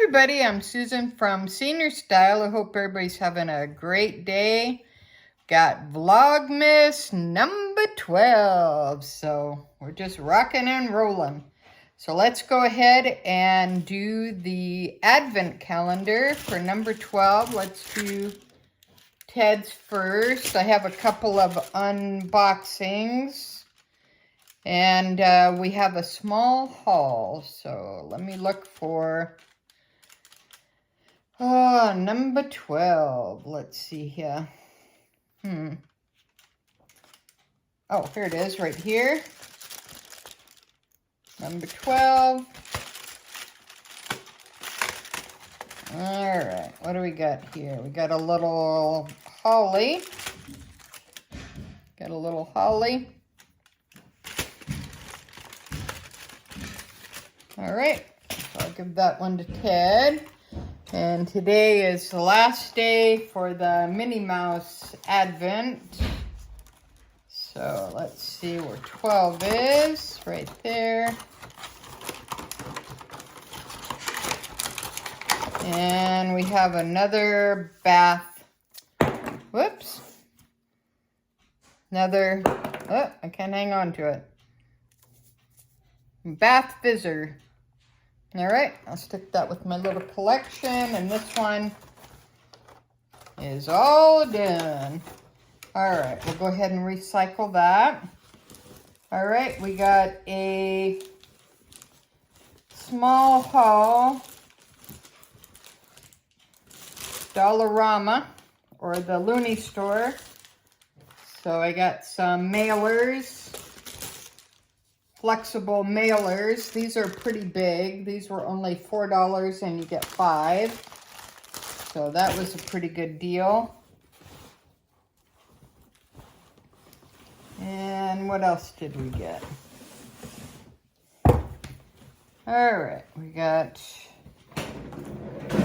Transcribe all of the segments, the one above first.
everybody, I'm Susan from Senior Style. I hope everybody's having a great day. Got Vlogmas number 12, so we're just rocking and rolling. So let's go ahead and do the advent calendar for number 12. Let's do Ted's first. I have a couple of unboxings. And we have a small haul, so let me look for number 12. Let's see here. Oh, here it is right here. Number 12. All right, what do we got here? We got a little holly. Got a little holly. All right, so I'll give that one to Ted. And today is the last day for the Minnie Mouse Advent. So let's see where 12 is, right there. And we have another bath, whoops. Another, oh, I can't hang on to it. Bath Fizzer. All right, I'll stick that with my little collection, and this one is all done. All right, we'll go ahead and recycle that. All right, we got a small haul, Dollarama, or the Looney Store. So I got some mailers. Flexible mailers. These are pretty big. These were only $4 and you get 5. So that was a pretty good deal. And what else did we get? All right, we got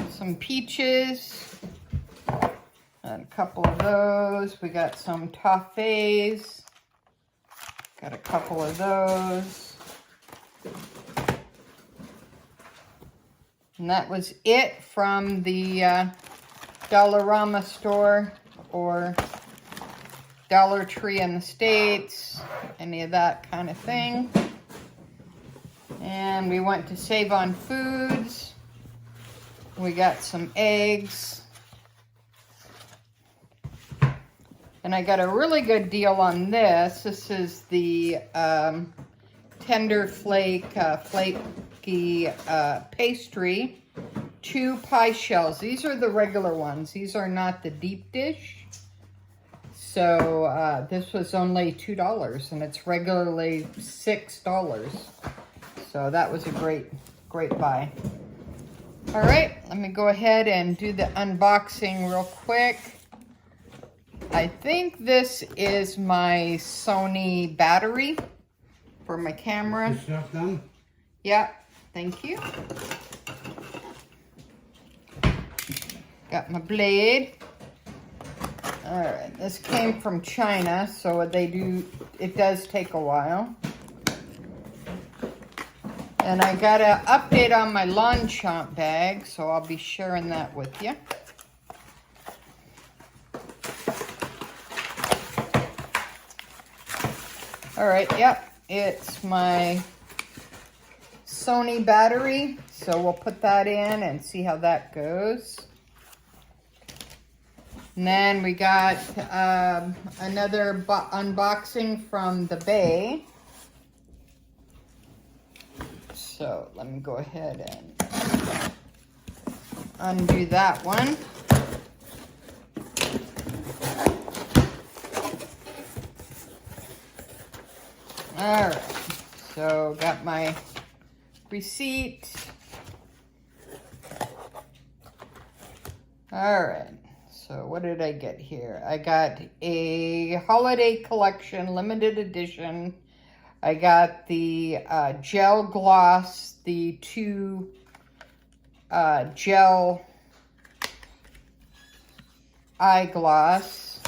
some peaches. And a couple of those. We got some toffees. Got a couple of those. And that was it from the Dollarama store or Dollar Tree in the States, any of that kind of thing. And we went to Save on Foods. We got some eggs. And I got a really good deal on this. This is the Tender Flake, flaky pastry. 2 pie shells. These are the regular ones. These are not the deep dish. So this was only $2 and it's regularly $6. So that was a great buy. All right, let me go ahead and do the unboxing real quick. I think this is my Sony battery for my camera. Is that done? Yeah, thank you. Got my blade. All right, this came from China, so it does take a while. And I got an update on my lawn chomp bag, so I'll be sharing that with you. All right, yep, it's my Sony battery, so we'll put that in and see how that goes. And then we got another unboxing from the Bay. So let me go ahead and undo that one. All right, so got my receipt. All right, so what did I get here? I got a holiday collection, limited edition. I got the gel gloss, the 2 gel eye gloss.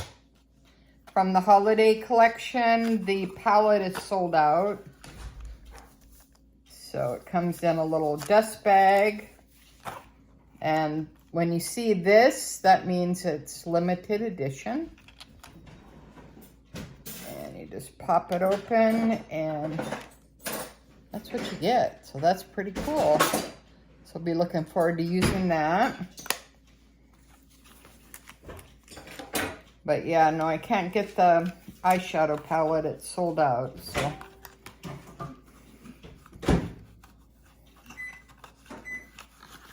From the holiday collection, the palette is sold out. So it comes in a little dust bag. And when you see this, that means it's limited edition. And you just pop it open and that's what you get. So that's pretty cool. So I'll be looking forward to using that. But yeah, no, I can't get the eyeshadow palette. It's sold out, so.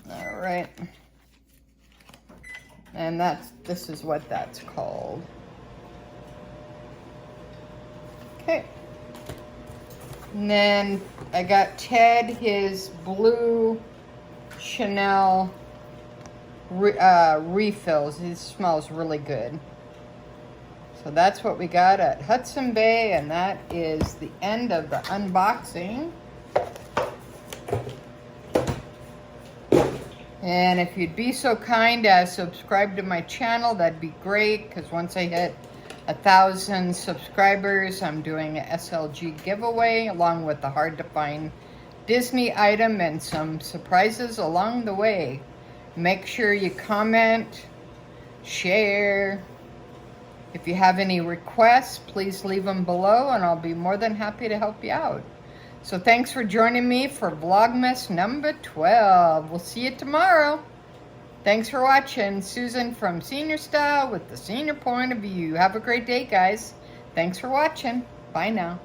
All right. And this is what that's called. Okay. And then I got Ted his blue Chanel refills. It smells really good. So that's what we got at Hudson Bay, and that is the end of the unboxing. And if you'd be so kind as subscribe to my channel, that'd be great, because once I hit 1,000 subscribers, I'm doing an SLG giveaway along with the hard to find Disney item and some surprises along the way. Make sure you comment, share. If you have any requests, please leave them below and I'll be more than happy to help you out. So thanks for joining me for Vlogmas number 12. We'll see you tomorrow. Thanks for watching. Susan from Senior Style with the senior point of view. Have a great day, guys. Thanks for watching. Bye now.